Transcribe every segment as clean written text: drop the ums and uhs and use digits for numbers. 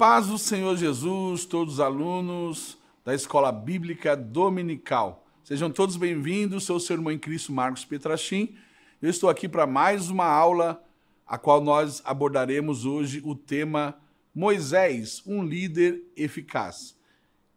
paz do Senhor Jesus, todos os alunos da Escola Bíblica Dominical. Sejam todos bem-vindos, sou o seu irmão em Cristo, Marcos Petrachim. Eu estou aqui para mais uma aula, a qual nós abordaremos hoje o tema Moisés, um líder eficaz.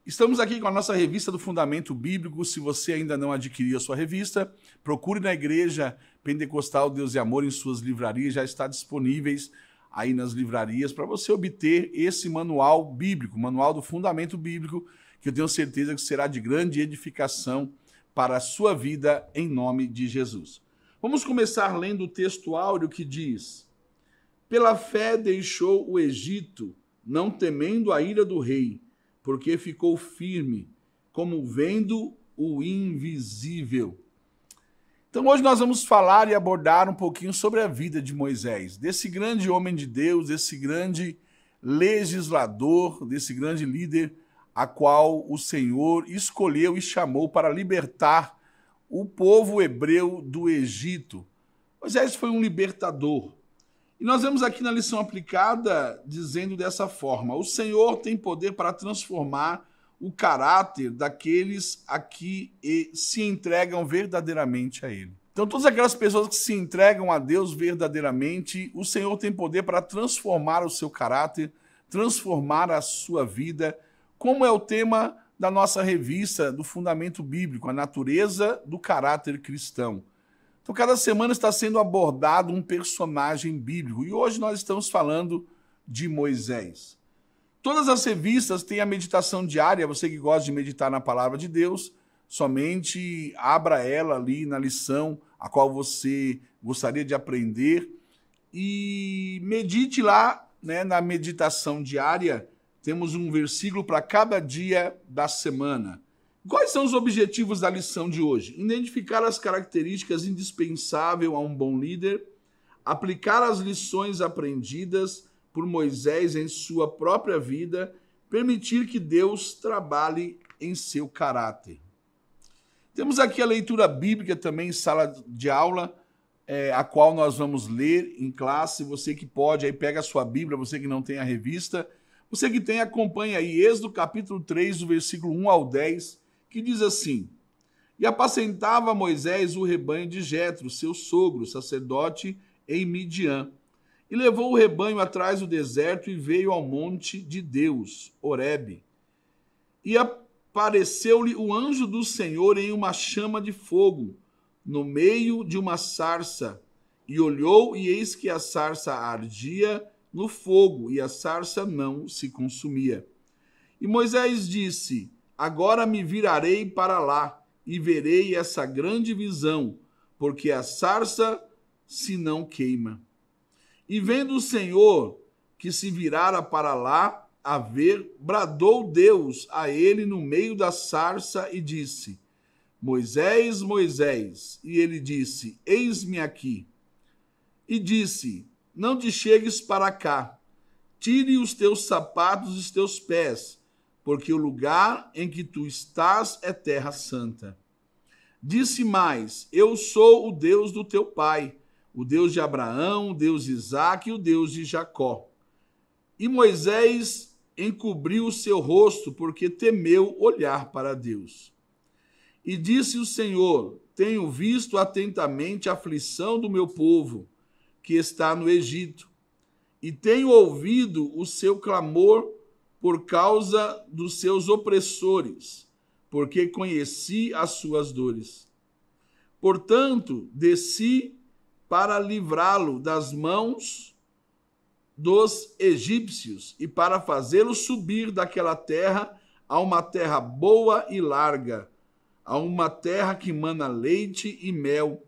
Estamos aqui com a nossa revista do Fundamento Bíblico. Se você ainda não adquiriu a sua revista, procure na Igreja Pentecostal Deus e Amor em suas livrarias, já está disponíveis aí nas livrarias para você obter esse manual bíblico, manual do Fundamento Bíblico, que eu tenho certeza que será de grande edificação para a sua vida em nome de Jesus. Vamos começar lendo o texto áureo que diz: pela fé deixou o Egito, não temendo a ira do rei, porque ficou firme, como vendo o invisível. Então hoje nós vamos falar e abordar um pouquinho sobre a vida de Moisés, desse grande homem de Deus, desse grande legislador, desse grande líder a qual o Senhor escolheu e chamou para libertar o povo hebreu do Egito. Moisés foi um libertador. E nós vemos aqui na lição aplicada dizendo dessa forma: o Senhor tem poder para transformar o caráter daqueles a que se entregam verdadeiramente a Ele. Então, todas aquelas pessoas que se entregam a Deus verdadeiramente, o Senhor tem poder para transformar o seu caráter, transformar a sua vida, como é o tema da nossa revista do Fundamento Bíblico, a natureza do caráter cristão. Então, cada semana está sendo abordado um personagem bíblico, e hoje nós estamos falando de Moisés. Todas as revistas têm a meditação diária. Você que gosta de meditar na palavra de Deus, somente abra ela ali na lição a qual você gostaria de aprender e medite lá, né, na meditação diária. Temos um versículo para cada dia da semana. Quais são os objetivos da lição de hoje? Identificar as características indispensáveis a um bom líder, aplicar as lições aprendidas por Moisés em sua própria vida, permitir que Deus trabalhe em seu caráter. Temos aqui a leitura bíblica também em sala de aula, a qual nós vamos ler em classe. Você que pode, aí pega a sua Bíblia, você que não tem a revista. Você que tem, acompanha aí Êxodo capítulo 3, do versículo 1 ao 10, que diz assim: e apacentava Moisés o rebanho de Jetro, seu sogro, sacerdote em Midian. E levou o rebanho atrás do deserto e veio ao monte de Deus, Horebe. E apareceu-lhe o anjo do Senhor em uma chama de fogo, no meio de uma sarça. E olhou, e eis que a sarça ardia no fogo, e a sarça não se consumia. E Moisés disse: agora me virarei para lá, e verei essa grande visão, porque a sarça se não queima. E vendo o Senhor que se virara para lá a ver, bradou Deus a ele no meio da sarça e disse: Moisés, Moisés. E ele disse: eis-me aqui. E disse: não te chegues para cá, tire os teus sapatos dos teus pés, porque o lugar em que tu estás é terra santa. Disse mais: eu sou o Deus do teu pai, o Deus de Abraão, o Deus de Isaque e o Deus de Jacó. E Moisés encobriu o seu rosto, porque temeu olhar para Deus. E disse o Senhor: tenho visto atentamente a aflição do meu povo, que está no Egito, e tenho ouvido o seu clamor por causa dos seus opressores, porque conheci as suas dores. Portanto, desci para livrá-lo das mãos dos egípcios e para fazê-lo subir daquela terra a uma terra boa e larga, a uma terra que mana leite e mel,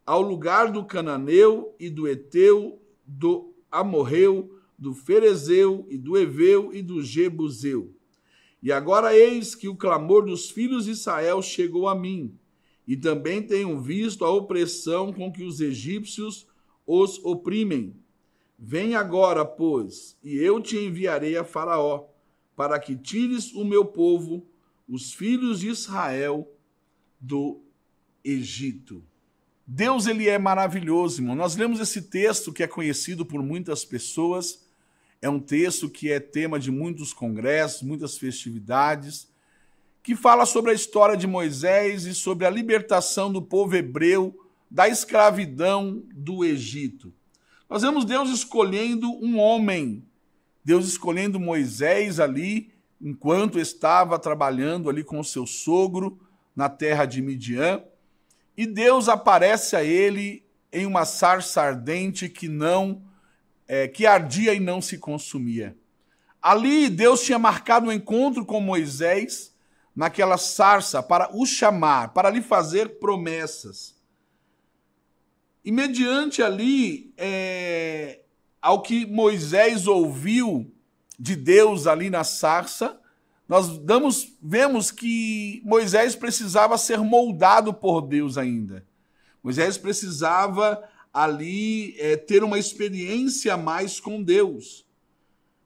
ao lugar do cananeu e do eteu, do amorreu, do ferezeu e do eveu e do jebuseu. E agora eis que o clamor dos filhos de Israel chegou a mim, e também tenho visto a opressão com que os egípcios os oprimem. Vem agora, pois, e eu te enviarei a Faraó, para que tires o meu povo, os filhos de Israel, do Egito. Deus, ele é maravilhoso, irmão. Nós lemos esse texto que é conhecido por muitas pessoas, É um texto que é tema de muitos congressos, muitas festividades, que fala sobre a história de Moisés e sobre a libertação do povo hebreu da escravidão do Egito. Nós vemos Deus escolhendo um homem, Deus escolhendo Moisés ali, enquanto estava trabalhando ali com o seu sogro na terra de Midian, e Deus aparece a ele em uma sarça ardente que ardia e não se consumia. Ali Deus tinha marcado um encontro com Moisés naquela sarça para o chamar, para lhe fazer promessas. E mediante ali, ao que Moisés ouviu de Deus ali na sarça, nós vemos que Moisés precisava ser moldado por Deus ainda. Moisés precisava ali ter uma experiência a mais com Deus.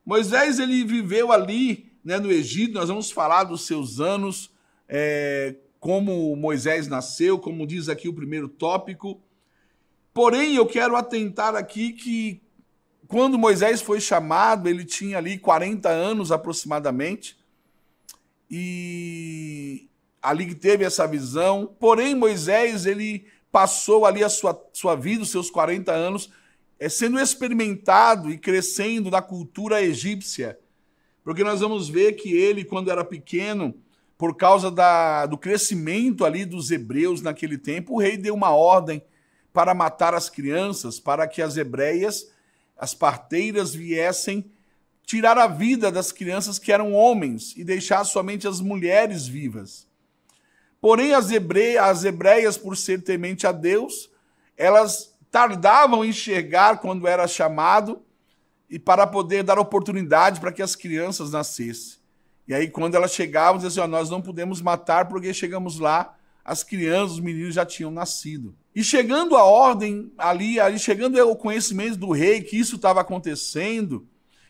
Moisés, ele viveu ali, né, no Egito. Nós vamos falar dos seus anos, como Moisés nasceu, como diz aqui o primeiro tópico. Porém, eu quero atentar aqui que quando Moisés foi chamado, ele tinha ali 40 anos aproximadamente, e ali que teve essa visão. Porém, Moisés, ele passou ali a sua vida, os seus 40 anos, sendo experimentado e crescendo na cultura egípcia. Porque nós vamos ver que ele, quando era pequeno, por causa do crescimento ali dos hebreus naquele tempo, o rei deu uma ordem para matar as crianças, para que as hebreias, as parteiras, viessem tirar a vida das crianças que eram homens e deixar somente as mulheres vivas. Porém, as hebreias, por ser temente a Deus, elas tardavam em enxergar quando era chamado e para poder dar oportunidade para que as crianças nascessem. E aí, quando elas chegavam, diziam assim, nós não podemos matar porque chegamos lá, as crianças, os meninos já tinham nascido. E chegando a ordem ali chegando ao conhecimento do rei que isso estava acontecendo,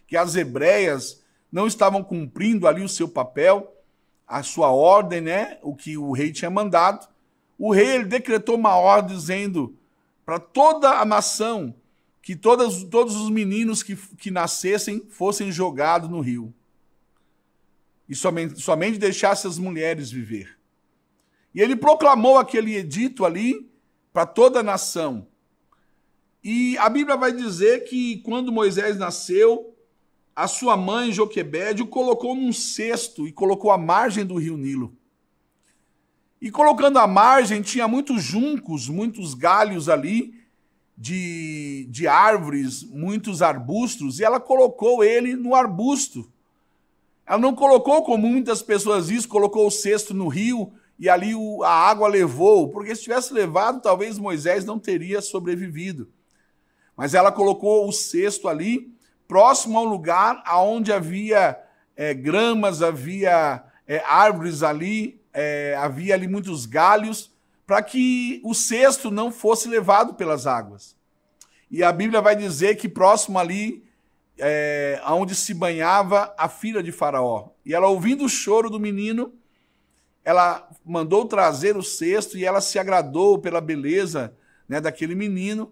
que as hebreias não estavam cumprindo ali o seu papel, a sua ordem, né, o que o rei tinha mandado, o rei ele decretou uma ordem dizendo para toda a nação que todos os meninos que nascessem fossem jogados no rio. E somente deixasse as mulheres viver. E ele proclamou aquele edito ali para toda a nação. E a Bíblia vai dizer que quando Moisés nasceu, a sua mãe, Joquebede, o colocou num cesto e colocou à margem do rio Nilo. E colocando à margem, tinha muitos juncos, muitos galhos ali de árvores, muitos arbustos, e ela colocou ele no arbusto. Ela não colocou, como muitas pessoas dizem, colocou o cesto no rio e ali a água levou, porque se tivesse levado, talvez Moisés não teria sobrevivido. Mas ela colocou o cesto ali, próximo a um lugar onde havia gramas, havia árvores ali, havia ali muitos galhos, para que o cesto não fosse levado pelas águas. E a Bíblia vai dizer que próximo ali, onde se banhava a filha de Faraó. E ela, ouvindo o choro do menino, ela mandou trazer o cesto e ela se agradou pela beleza, né, daquele menino.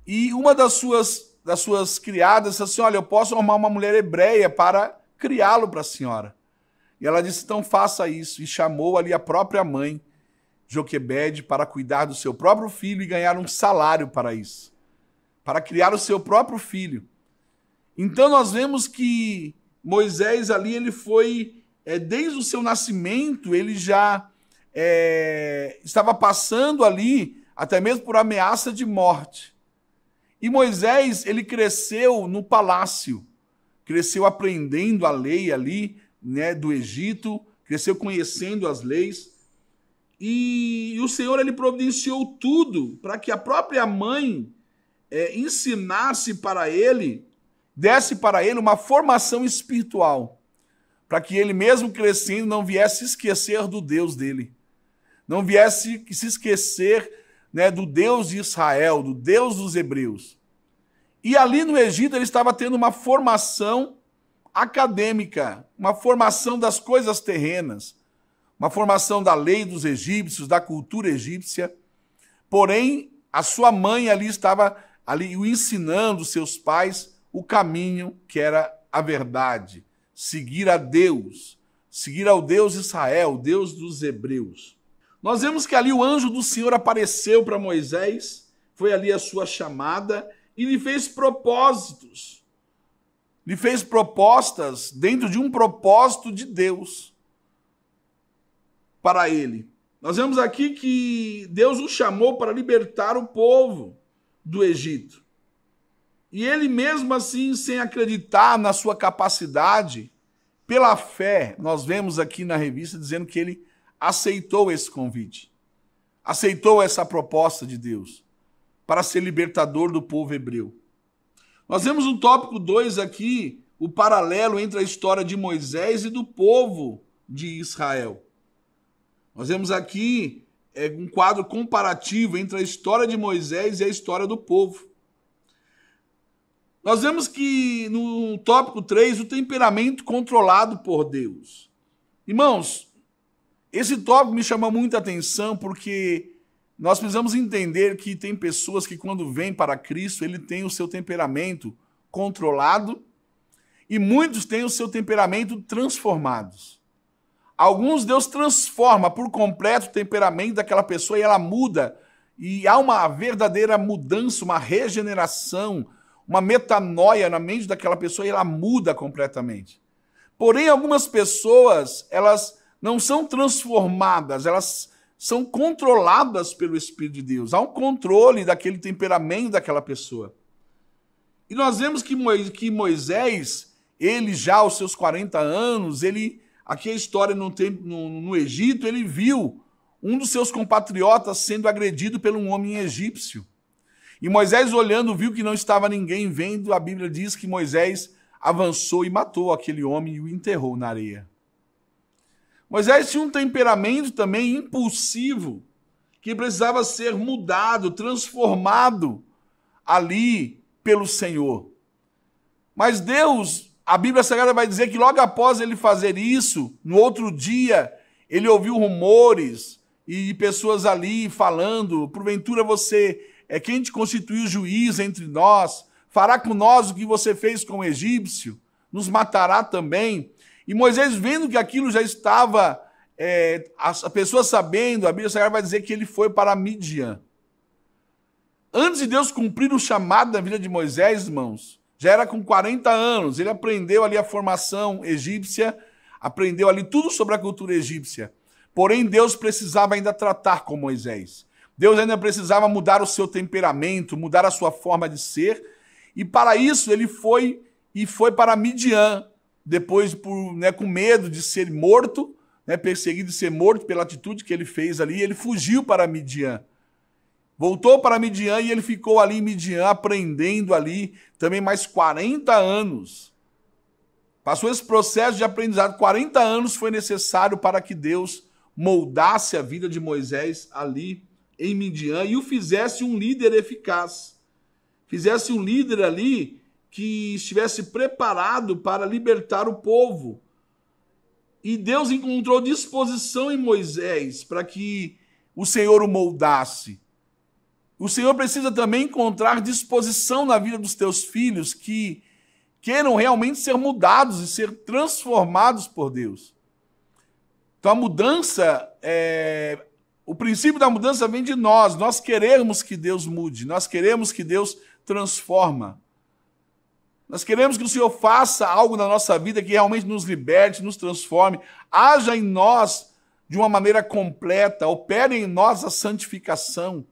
E uma das suas criadas disse assim, olha, eu posso arrumar uma mulher hebreia para criá-lo para a senhora. E ela disse, então faça isso. E chamou ali a própria mãe, Joquebede, para cuidar do seu próprio filho e ganhar um salário para isso. Para criar o seu próprio filho. Então nós vemos que Moisés ali, ele foi, desde o seu nascimento, ele já estava passando ali, até mesmo por ameaça de morte. E Moisés, ele cresceu no palácio, cresceu aprendendo a lei ali, né, do Egito, cresceu conhecendo as leis. E o Senhor, ele providenciou tudo para que a própria mãe ensinasse para ele, desse para ele uma formação espiritual, para que ele mesmo crescendo não viesse esquecer do Deus dele, não viesse se esquecer, né, do Deus de Israel, do Deus dos hebreus. E ali no Egito ele estava tendo uma formação acadêmica, uma formação das coisas terrenas, uma formação da lei dos egípcios, da cultura egípcia. Porém, a sua mãe ali estava ali o ensinando, seus pais, o caminho que era a verdade, seguir a Deus, seguir ao Deus de Israel, o Deus dos hebreus. Nós vemos que ali o anjo do Senhor apareceu para Moisés, foi ali a sua chamada e lhe fez propósitos. Lhe fez propostas dentro de um propósito de Deus para ele. Nós vemos aqui que Deus o chamou para libertar o povo do Egito. E ele mesmo assim, sem acreditar na sua capacidade, pela fé, nós vemos aqui na revista dizendo que ele aceitou esse convite, aceitou essa proposta de Deus para ser libertador do povo hebreu. Nós vemos no tópico 2 aqui o paralelo entre a história de Moisés e do povo de Israel. Nós vemos aqui um quadro comparativo entre a história de Moisés e a história do povo. Nós vemos que no tópico 3, o temperamento controlado por Deus. Irmãos, esse tópico me chama muita atenção porque nós precisamos entender que tem pessoas que quando vêm para Cristo, ele tem o seu temperamento controlado e muitos têm o seu temperamento transformados. Alguns Deus transforma por completo o temperamento daquela pessoa e ela muda. E há uma verdadeira mudança, uma regeneração, uma metanoia na mente daquela pessoa e ela muda completamente. Porém, algumas pessoas, elas não são transformadas, elas são controladas pelo Espírito de Deus. Há um controle daquele temperamento daquela pessoa. E nós vemos que Moisés, ele já aos seus 40 anos, aqui a história no Egito, ele viu um dos seus compatriotas sendo agredido por um homem egípcio. E Moisés, olhando, viu que não estava ninguém vendo. A Bíblia diz que Moisés avançou e matou aquele homem e o enterrou na areia. Moisés tinha um temperamento também impulsivo, que precisava ser mudado, transformado ali pelo Senhor. Mas Deus, a Bíblia Sagrada vai dizer que logo após ele fazer isso, no outro dia, ele ouviu rumores e pessoas ali falando, porventura você é quem te constituiu juiz entre nós, fará com nós o que você fez com o egípcio, nos matará também. E Moisés, vendo que aquilo já estava, as pessoas sabendo, a Bíblia Sagrada vai dizer que ele foi para Midian. Antes de Deus cumprir o chamado da vida de Moisés, irmãos, já era com 40 anos, ele aprendeu ali a formação egípcia, aprendeu ali tudo sobre a cultura egípcia. Porém, Deus precisava ainda tratar com Moisés. Deus ainda precisava mudar o seu temperamento, mudar a sua forma de ser, e para isso ele foi para Midian, depois com medo de ser morto, perseguido de ser morto pela atitude que ele fez ali, ele fugiu para Midian. Voltou para Midian e ele ficou ali em Midian aprendendo ali também mais 40 anos. Passou esse processo de aprendizado, 40 anos foi necessário para que Deus moldasse a vida de Moisés ali em Midian e o fizesse um líder eficaz. Fizesse um líder ali que estivesse preparado para libertar o povo. E Deus encontrou disposição em Moisés para que o Senhor o moldasse. O Senhor precisa também encontrar disposição na vida dos teus filhos que queiram realmente ser mudados e ser transformados por Deus. Então a mudança, o princípio da mudança vem de nós. Nós queremos que Deus mude, nós queremos que Deus transforma. Nós queremos que o Senhor faça algo na nossa vida que realmente nos liberte, nos transforme, haja em nós de uma maneira completa, opere em nós a santificação,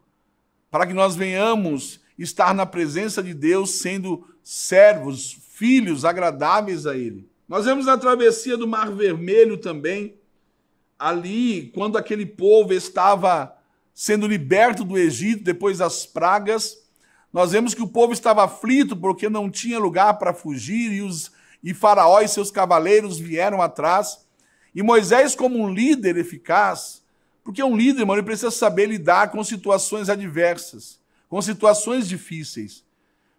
para que nós venhamos estar na presença de Deus sendo servos, filhos agradáveis a Ele. Nós vemos na travessia do Mar Vermelho também, ali, quando aquele povo estava sendo liberto do Egito depois das pragas, nós vemos que o povo estava aflito porque não tinha lugar para fugir e Faraó e seus cavaleiros vieram atrás. E Moisés, como um líder eficaz, porque um líder, irmão, ele precisa saber lidar com situações adversas, com situações difíceis.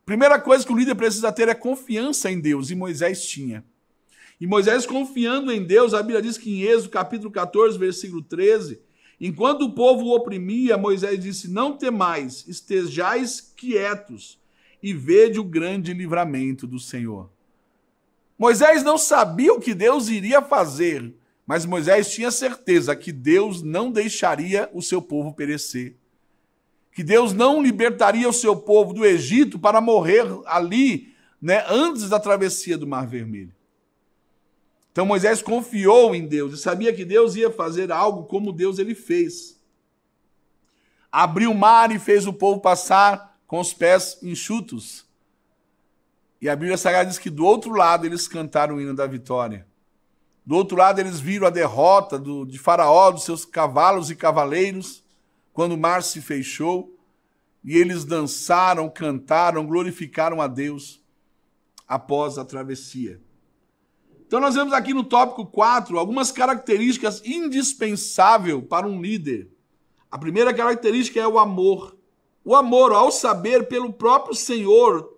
Primeira coisa que o líder precisa ter é confiança em Deus, e Moisés tinha. E Moisés, confiando em Deus, a Bíblia diz que em Êxodo, capítulo 14, versículo 13, enquanto o povo o oprimia, Moisés disse, não temais, estejais quietos, e vede o grande livramento do Senhor. Moisés não sabia o que Deus iria fazer, mas Moisés tinha certeza que Deus não deixaria o seu povo perecer. Que Deus não libertaria o seu povo do Egito para morrer ali, né, antes da travessia do Mar Vermelho. Então Moisés confiou em Deus e sabia que Deus ia fazer algo como Deus ele fez. Abriu o mar e fez o povo passar com os pés enxutos. E a Bíblia Sagrada diz que do outro lado eles cantaram o hino da vitória. Do outro lado eles viram a derrota de Faraó, dos seus cavalos e cavaleiros, quando o mar se fechou. E eles dançaram, cantaram, glorificaram a Deus após a travessia. Então nós vemos aqui no tópico 4 algumas características indispensáveis para um líder. A primeira característica é o amor. O amor, ao saber pelo próprio Senhor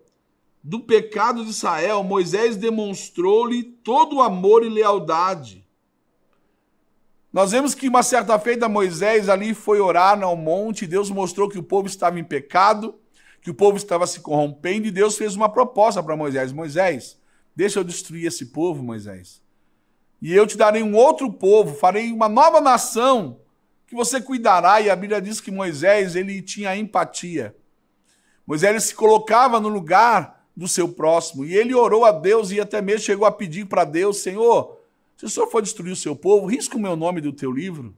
do pecado de Israel, Moisés demonstrou-lhe todo o amor e lealdade. Nós vemos que uma certa feita Moisés ali foi orar no monte, e Deus mostrou que o povo estava em pecado, que o povo estava se corrompendo, e Deus fez uma proposta para Moisés. Moisés, deixa eu destruir esse povo, Moisés. E eu te darei um outro povo, farei uma nova nação que você cuidará. E a Bíblia diz que Moisés, ele tinha empatia. Moisés ele se colocava no lugar do seu próximo. E ele orou a Deus e até mesmo chegou a pedir para Deus, Senhor, se o Senhor for destruir o seu povo, risca o meu nome do teu livro.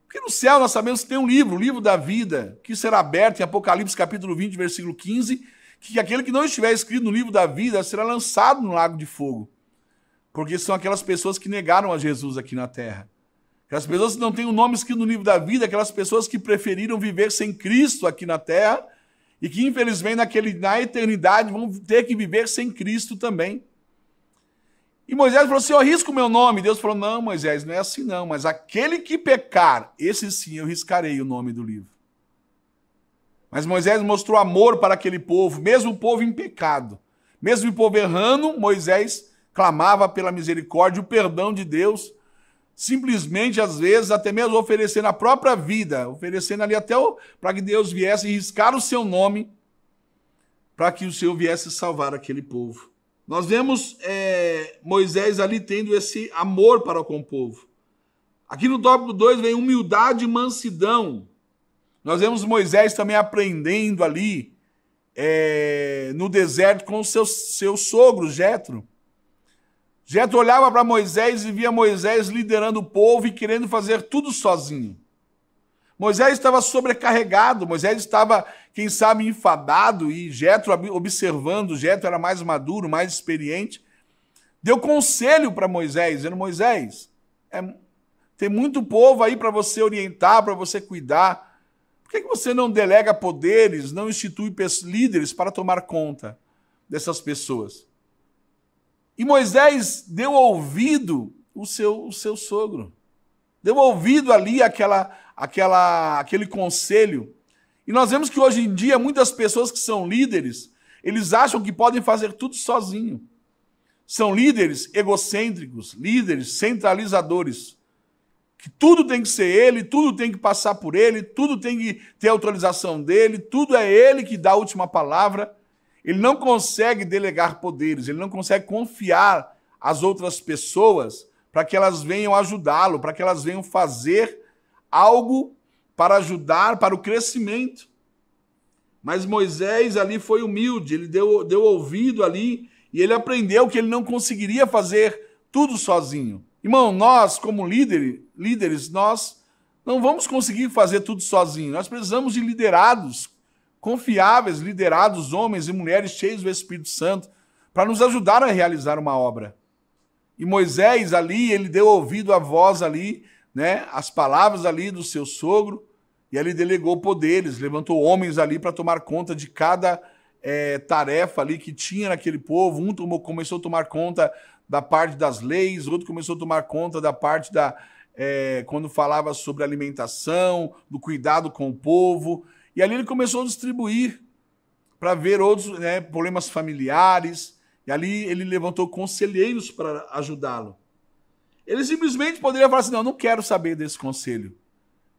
Porque no céu nós sabemos que tem um livro, o livro da vida, que será aberto em Apocalipse capítulo 20, versículo 15, que aquele que não estiver escrito no livro da vida será lançado no lago de fogo. Porque são aquelas pessoas que negaram a Jesus aqui na terra. Aquelas pessoas que não têm o nome escrito no livro da vida, aquelas pessoas que preferiram viver sem Cristo aqui na terra e que, infelizmente, na eternidade vão ter que viver sem Cristo também. E Moisés falou assim, eu risco o meu nome. Deus falou, não, Moisés, não é assim não, mas aquele que pecar, esse sim eu riscarei o nome do livro. Mas Moisés mostrou amor para aquele povo, mesmo o povo em pecado. Mesmo o povo errando, Moisés clamava pela misericórdia, o perdão de Deus, simplesmente, às vezes, até mesmo oferecendo a própria vida, oferecendo ali até para que Deus viesse riscar o seu nome, para que o Senhor viesse salvar aquele povo. Nós vemos Moisés ali tendo esse amor para com o povo. Aqui no tópico 2 vem humildade e mansidão. Nós vemos Moisés também aprendendo ali no deserto com o seu sogro, Jetro. Jetro olhava para Moisés e via Moisés liderando o povo e querendo fazer tudo sozinho. Moisés estava sobrecarregado, Moisés estava, quem sabe, enfadado, e Jetro observando, Jetro era mais maduro, mais experiente, deu conselho para Moisés, dizendo, Moisés, tem muito povo aí para você orientar, para você cuidar. Por que você não delega poderes, não institui líderes para tomar conta dessas pessoas? E Moisés deu ouvido ao seu sogro. Deu ouvido ali aquele conselho. E nós vemos que hoje em dia muitas pessoas que são líderes, eles acham que podem fazer tudo sozinho. São líderes egocêntricos, líderes centralizadores. Que tudo tem que ser ele, tudo tem que passar por ele, tudo tem que ter autorização dele, tudo é ele que dá a última palavra. Ele não consegue delegar poderes, ele não consegue confiar às outras pessoas para que elas venham ajudá-lo, para que elas venham fazer algo para ajudar, para o crescimento. Mas Moisés ali foi humilde, ele deu ouvido ali e ele aprendeu que ele não conseguiria fazer tudo sozinho. Irmão, nós como líderes, nós não vamos conseguir fazer tudo sozinho. Nós precisamos de liderados confiáveis, liderados, homens e mulheres cheios do Espírito Santo, para nos ajudar a realizar uma obra. E Moisés ali, ele deu ouvido à voz ali, né, as palavras ali do seu sogro, e ali delegou poderes, levantou homens ali para tomar conta de cada tarefa ali que tinha naquele povo. Um começou a tomar conta da parte das leis, outro começou a tomar conta da parte quando falava sobre alimentação, do cuidado com o povo. E ali ele começou a distribuir para ver outros problemas familiares. E ali ele levantou conselheiros para ajudá-lo. Ele simplesmente poderia falar assim, não quero saber desse conselho.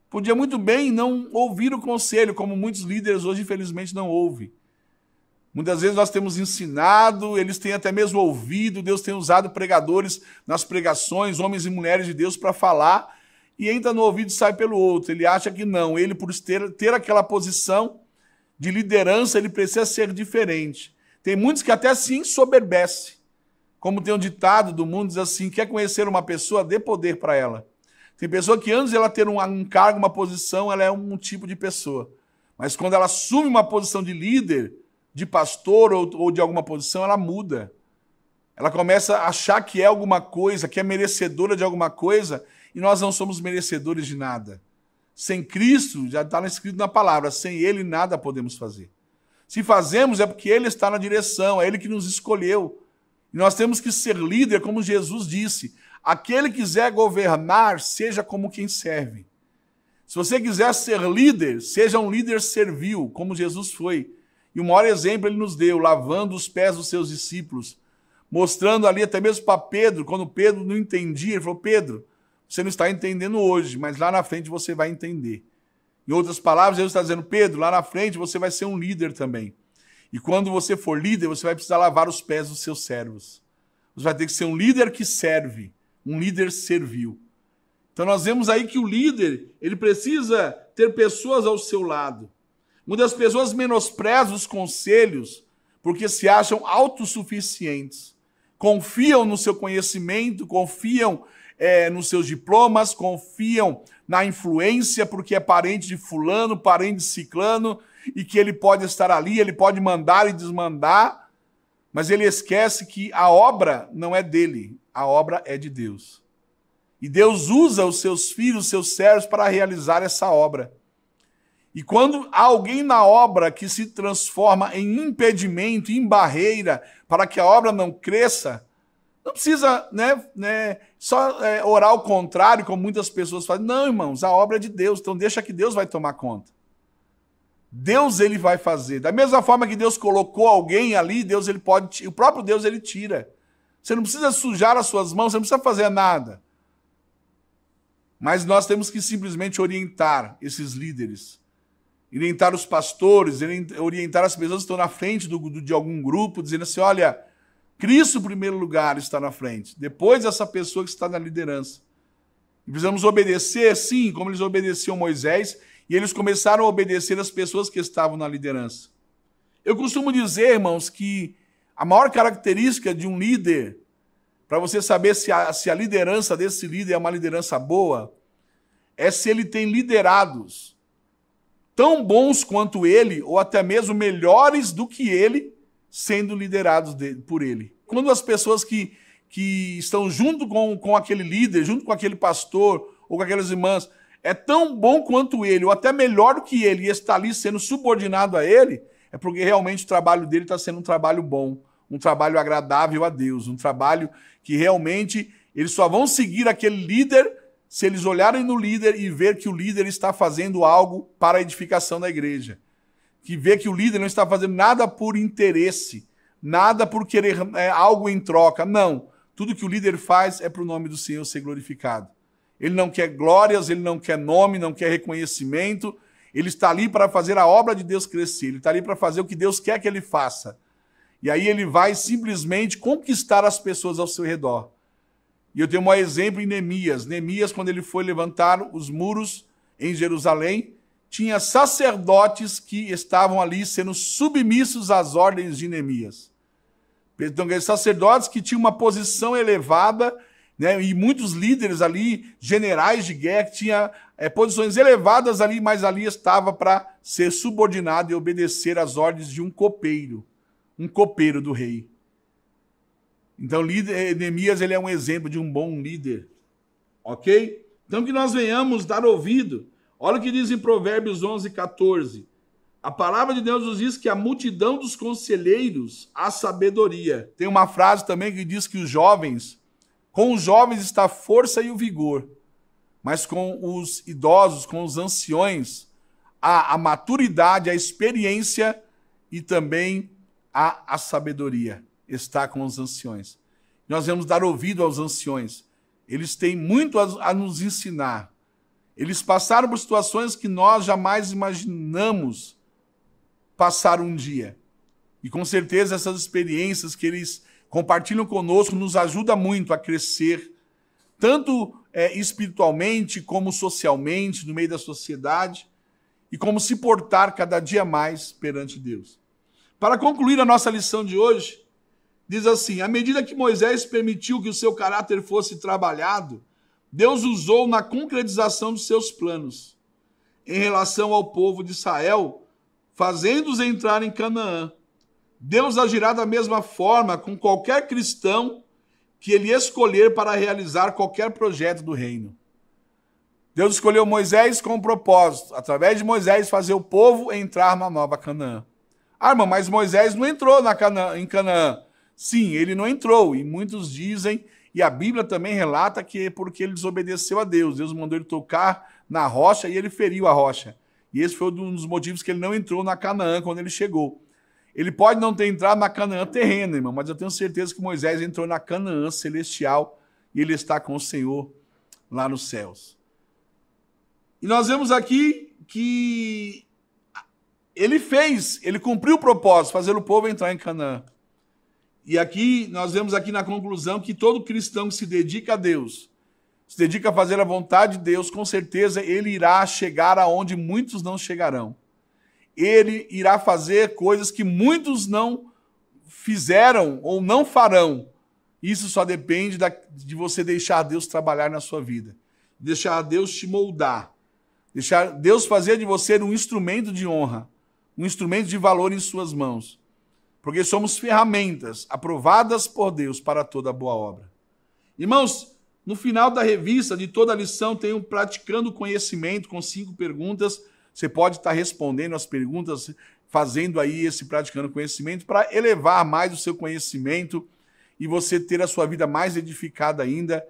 Podia muito bem não ouvir o conselho, como muitos líderes hoje, infelizmente, não ouvem. Muitas vezes nós temos ensinado, eles têm até mesmo ouvido, Deus tem usado pregadores nas pregações, homens e mulheres de Deus, para falar, e entra no ouvido e sai pelo outro. Ele acha que não, ele por ter aquela posição de liderança, ele precisa ser diferente. Tem muitos que até se ensoberbecem. Como tem um ditado do mundo, diz assim, quer conhecer uma pessoa, dê poder para ela. Tem pessoa que antes de ela ter um cargo, uma posição, ela é um tipo de pessoa. Mas quando ela assume uma posição de líder, de pastor ou de alguma posição, ela muda. Ela começa a achar que é alguma coisa, que é merecedora de alguma coisa, e nós não somos merecedores de nada. Sem Cristo, já está escrito na palavra, sem Ele nada podemos fazer. Se fazemos é porque Ele está na direção, é Ele que nos escolheu. E nós temos que ser líder, como Jesus disse. Aquele que quiser governar, seja como quem serve. Se você quiser ser líder, seja um líder servil, como Jesus foi. E o maior exemplo ele nos deu, lavando os pés dos seus discípulos, mostrando ali até mesmo para Pedro, quando Pedro não entendia, ele falou, Pedro, você não está entendendo hoje, mas lá na frente você vai entender. Em outras palavras, Jesus está dizendo, Pedro, lá na frente você vai ser um líder também. E quando você for líder, você vai precisar lavar os pés dos seus servos. Você vai ter que ser um líder que serve, um líder servil. Então nós vemos aí que o líder, ele precisa ter pessoas ao seu lado. Muitas pessoas menosprezam os conselhos porque se acham autossuficientes. Confiam no seu conhecimento, confiam nos seus diplomas, confiam na influência porque é parente de fulano, parente de ciclano, e que ele pode estar ali, ele pode mandar e desmandar, mas ele esquece que a obra não é dele, a obra é de Deus. E Deus usa os seus filhos, os seus servos para realizar essa obra. E quando há alguém na obra que se transforma em impedimento, em barreira, para que a obra não cresça, não precisa só orar ao contrário, como muitas pessoas fazem. Não, irmãos, a obra é de Deus, então deixa que Deus vai tomar conta. Deus ele vai fazer. Da mesma forma que Deus colocou alguém ali, Deus ele pode, o próprio Deus ele tira. Você não precisa sujar as suas mãos, você não precisa fazer nada. Mas nós temos que simplesmente orientar esses líderes, orientar os pastores, orientar as pessoas que estão na frente de algum grupo, dizendo assim, olha, Cristo em primeiro lugar está na frente, depois essa pessoa que está na liderança. E precisamos obedecer, sim, como eles obedeciam Moisés, e eles começaram a obedecer as pessoas que estavam na liderança. Eu costumo dizer, irmãos, que a maior característica de um líder, para você saber se a liderança desse líder é uma liderança boa, é se ele tem liderados tão bons quanto ele, ou até mesmo melhores do que ele, sendo liderados por ele. Quando as pessoas que estão junto com aquele líder, junto com aquele pastor, ou com aquelas irmãs, é tão bom quanto ele, ou até melhor do que ele, e está ali sendo subordinado a ele, é porque realmente o trabalho dele está sendo um trabalho bom, um trabalho agradável a Deus, um trabalho que realmente eles só vão seguir aquele líder se eles olharem no líder e ver que o líder está fazendo algo para a edificação da igreja. Que vê que o líder não está fazendo nada por interesse, nada por querer algo em troca. Não. Tudo que o líder faz é para o nome do Senhor ser glorificado. Ele não quer glórias, ele não quer nome, não quer reconhecimento. Ele está ali para fazer a obra de Deus crescer. Ele está ali para fazer o que Deus quer que ele faça. E aí ele vai simplesmente conquistar as pessoas ao seu redor. E eu tenho um exemplo em Neemias. Neemias, quando ele foi levantar os muros em Jerusalém, tinha sacerdotes que estavam ali sendo submissos às ordens de Neemias. Então, sacerdotes que tinham uma posição elevada, né, e muitos líderes ali, generais de guerra, que tinham posições elevadas ali, mas ali estava para ser subordinado e obedecer às ordens de um copeiro do rei. Então, Neemias ele é um exemplo de um bom líder. Ok? Então, que nós venhamos dar ouvido. Olha o que diz em Provérbios 11:14. A palavra de Deus nos diz que a multidão dos conselheiros há sabedoria. Tem uma frase também que diz que com os jovens está a força e o vigor, mas com os idosos, com os anciões, há a maturidade, a experiência e também a sabedoria. Está com os anciões. Nós vamos dar ouvido aos anciões. Eles têm muito a nos ensinar. Eles passaram por situações que nós jamais imaginamos passar um dia. E com certeza essas experiências que eles compartilham conosco nos ajudam muito a crescer, tanto espiritualmente como socialmente, no meio da sociedade, e como se portar cada dia mais perante Deus. Para concluir a nossa lição de hoje, diz assim: à medida que Moisés permitiu que o seu caráter fosse trabalhado, Deus usou na concretização dos seus planos em relação ao povo de Israel, fazendo-os entrar em Canaã. Deus agirá da mesma forma com qualquer cristão que ele escolher para realizar qualquer projeto do reino. Deus escolheu Moisés com um propósito, através de Moisés fazer o povo entrar na nova Canaã. Ah, irmão, mas Moisés não entrou em Canaã. Sim, ele não entrou, e muitos dizem, e a Bíblia também relata que é porque ele desobedeceu a Deus. Deus mandou ele tocar na rocha e ele feriu a rocha. E esse foi um dos motivos que ele não entrou na Canaã quando ele chegou. Ele pode não ter entrado na Canaã terrena, irmão, mas eu tenho certeza que Moisés entrou na Canaã celestial e ele está com o Senhor lá nos céus. E nós vemos aqui que ele cumpriu o propósito, fazer o povo entrar em Canaã. E aqui, nós vemos aqui na conclusão que todo cristão que se dedica a Deus, se dedica a fazer a vontade de Deus, com certeza ele irá chegar aonde muitos não chegarão. Ele irá fazer coisas que muitos não fizeram ou não farão. Isso só depende de você deixar Deus trabalhar na sua vida. Deixar Deus te moldar. Deixar Deus fazer de você um instrumento de honra, um instrumento de valor em suas mãos. Porque somos ferramentas aprovadas por Deus para toda boa obra. Irmãos, no final da revista, de toda a lição, tem um Praticando Conhecimento com 5 perguntas. Você pode estar respondendo as perguntas, fazendo aí esse Praticando Conhecimento para elevar mais o seu conhecimento e você ter a sua vida mais edificada ainda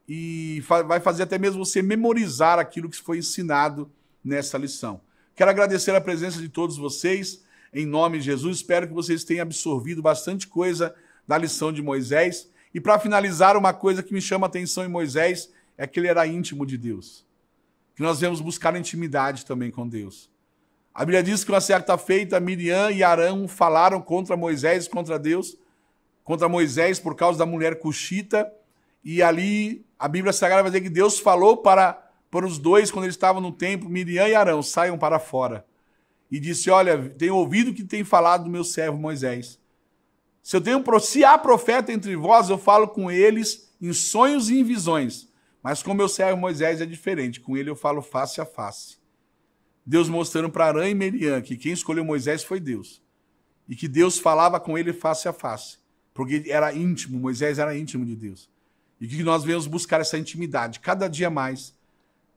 e vai fazer até mesmo você memorizar aquilo que foi ensinado nessa lição. Quero agradecer a presença de todos vocês, em nome de Jesus. Espero que vocês tenham absorvido bastante coisa da lição de Moisés. E para finalizar, uma coisa que me chama a atenção em Moisés é que ele era íntimo de Deus. Que nós devemos buscar intimidade também com Deus. A Bíblia diz que uma certa feita, Miriam e Arão falaram contra Moisés, contra Deus, contra Moisés por causa da mulher cuxita. E ali a Bíblia Sagrada vai dizer que Deus falou para os dois, quando eles estavam no templo, Miriam e Arão, saiam para fora. E disse: olha, tenho ouvido que tem falado do meu servo Moisés. Se há profeta entre vós, eu falo com eles em sonhos e em visões. Mas com meu servo Moisés é diferente. Com ele eu falo face a face. Deus mostrando para Arão e Miriam que quem escolheu Moisés foi Deus. E que Deus falava com ele face a face. Porque era íntimo, Moisés era íntimo de Deus. E que nós venhamos buscar essa intimidade cada dia mais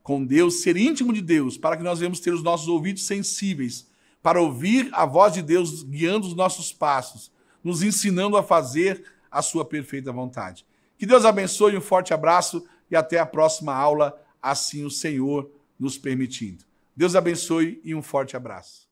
com Deus, ser íntimo de Deus, para que nós venhamos ter os nossos ouvidos sensíveis, para ouvir a voz de Deus guiando os nossos passos, nos ensinando a fazer a sua perfeita vontade. Que Deus abençoe, um forte abraço e até a próxima aula, assim o Senhor nos permitindo. Deus abençoe e um forte abraço.